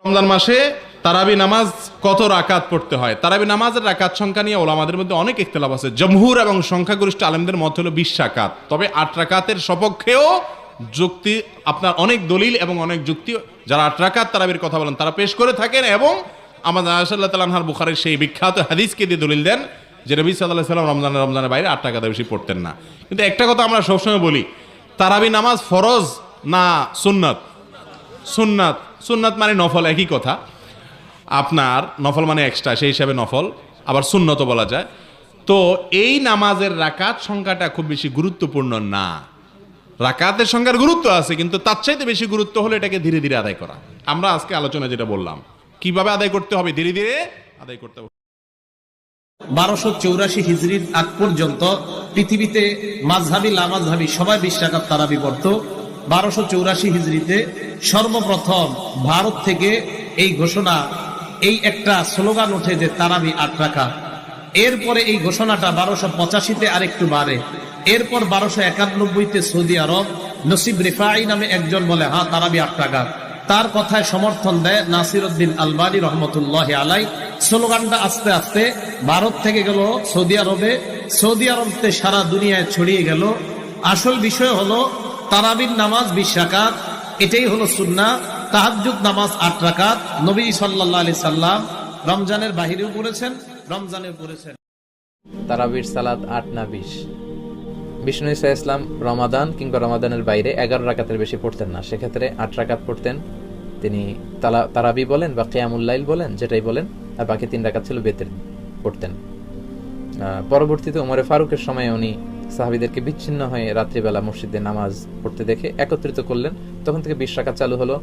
রমজান মাসে তারাবি নামাজ কত রাকাত পড়তে হয়? তারাবি নামাজের রাকাত সংখ্যা নিয়ে ওলামাদের মধ্যে অনেক ইখতিলাফ আছে। জমহুর এবং সংখ্যাগরিষ্ঠ আলেমদের মত হলো 20 রাকাত। তবে 8 রাকাতের সপক্ষেও যুক্তি, আপনার অনেক দলিল এবং অনেক যুক্তি যারা 8 রাকাত তারাবির কথা বলেন তারা পেশ করে থাকেন, এবং আমাদের আয়েশা রাদিয়াল্লাহু তাআলা আনহার বুখারীর সেই বিখ্যাত হাদিসকে দিয়ে দলিল দেন যে নবী সাল্লাল্লাহু আলাইহি ওয়াসাল্লাম রমজানের বাইরে 8 রাকাতের বেশি পড়তেন না। কিন্তু একটা কথা আমরা সবসময় বলি, তারাবি নামাজ ফরজ না সুন্নাত? সুন্নাত। সুন্নাত মানে নফল, একই কথা। আপনার নফল মানে এক্সট্রা, সেই হিসাবে নফল, আবার সুন্নতও বলা যায়। তো এই নামাজের রাকাত সংখ্যাটা খুব বেশি গুরুত্বপূর্ণ না। রাকাতের সংখ্যার গুরুত্ব আছে, কিন্তু তার চাইতে বেশি গুরুত্ব হলো এটাকে ধীরে ধীরে আদায় করা। আমরা আজকে আলোচনা যেটা বললাম, কিভাবে আদায় করতে হবে, ধীরে ধীরে আদায় করতে হবে। 1284 হিজরির আগ পর্যন্ত পৃথিবীতে মাযহাবি লামাযহাবি সবাই 20 রাকাত তারাবি পড়ত। 1284 হিজরিতে সর্বপ্রথম ভারত থেকে এই ঘোষণা, এই একটা স্লোগান ওঠে যে তারাবি 8 রাকাত। এরপরে এই ঘোষণাটা 1285-তে আরেকটু বাড়ে। এরপর 1291-তে সৌদি আরব নসিব রিফাই নামে একজন বলে, হ্যাঁ তারাবি 8 রাকাত। তার কথায় সমর্থন দেয় নাসিরউদ্দিন আলবানী রহমতুল্লাহি আলাই। স্লোগানটা আস্তে আস্তে ভারত থেকে গেল সৌদি আরবে, সৌদি আরবতে সারা দুনিয়ায় ছড়িয়ে গেল। আসল বিষয় হলো তারাবির নামাজ 20 রাকাত, এটাই হলো সুন্নাহ। তাহাজ্জুদ নামাজ 8 রাকাত। নবী সাল্লাল্লাহু আলাইহি সাল্লাম রমজানের বাহিরেও পড়েছেন, রমজানেও পড়েছেন। তারাবির সালাত 8 না 20? বিষ্ণু ঈসা ইসলাম রমাদান কিংবা রমাদানের বাইরে 11 রাকাতের বেশি পড়তেন না, সেক্ষেত্রে 8 রাকাত পড়তেন। তিনি তারাবি বলেন বা কিয়ামুল লাইল বলেন, যেটাই বলেন, আর বাকি 3 রাকাত ছিল বেতের পড়তেন। পরবর্তীতে ওমরে ফারুকের সময় উনি সাহাবীদেরকে বিচ্ছিন্ন হয়ে রাত্রিবেলা মসজিদে নামাজ পড়তে দেখে একত্রিত করলেন। তখন থেকে 20 রাকাত চালু হলো।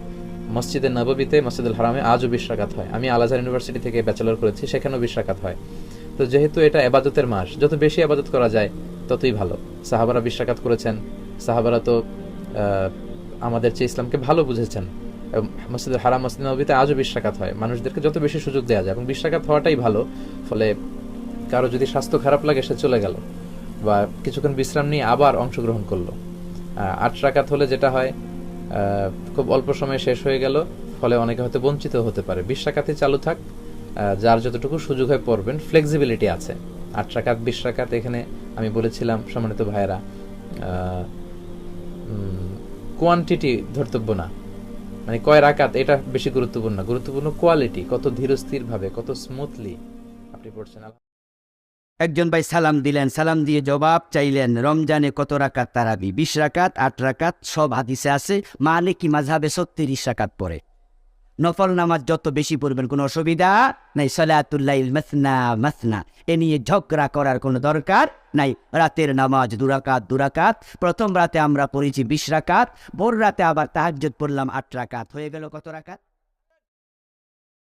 মসজিদে নববীতে, মসজিদুল হারামে আজও 20 রাকাত হয়। আমি আল আজহার ইউনিভার্সিটি থেকে ব্যাচেলর করেছি, সেখানেও 20 রাকাত হয়। তো যেহেতু এটা ইবাদতের মাস, যত বেশি ইবাদত করা যায় ততই ভালো। সাহাবারা 20 রাকাত করেছেন। সাহাবারা তো আমাদের চেয়ে ইসলামকে ভালো বুঝেছেন। মসজিদুল হারাম, মসজিদ নববীতে আজও 20 রাকাত হয়। মানুষদেরকে যত বেশি সুযোগ দেওয়া যায়, এবং 20 রাকাত হওয়াটাই ভালো। ফলে কারো যদি স্বাস্থ্য খারাপ লাগে, সে চলে গেল বা কিছুক্ষণ বিশ্রাম নিয়ে আবার অংশগ্রহণ করলো। 8 রাকাত হলে যেটা হয়, খুব অল্প সময়ে শেষ হয়ে গেল, ফলে অনেকে হয়তো বঞ্চিত হতে পারে। 20 রাকাতই চালু থাক, যার যতটুকু সুযোগ হয় পড়বেন, ফ্লেক্সিবিলিটি আছে। 8 রাকাত 20 রাকাত, এখানে আমি বলেছিলাম সম্মানিত ভাইয়েরা, কোয়ান্টিটি ধর্তব্য না, মানে কয় রাকাত এটা বেশি গুরুত্বপূর্ণ না, গুরুত্বপূর্ণ কোয়ালিটি, কত ধীরস্থির ভাবে, কত স্মুথলি আপনি পড়ছেন। একজন ভাই সালাম দিলেন, সালাম দিয়ে জবাব চাইলেন, রমজানে কত রাকাত তারাবি? 20 রাকাত, 8 রাকাত, সব হাদিসে আছে। মালিকি মাযহাবে 36 রাকাত পড়ে। নফল নামাজ যত বেশি পড়বেন কোনো অসুবিধা নাই। সালাতুল লাইল মাসনা মাসনা, এ নিয়ে ঝগড়া করার কোনো দরকার নাই। রাতের নামাজ 2 রাকাত 2 রাকাত। প্রথম রাতে আমরা পড়েছি 20 রাকাত, ভোর রাতে আবার তাহাজ্জুদ পড়লাম 8 রাকাত। হয়ে গেল কত রাকাত?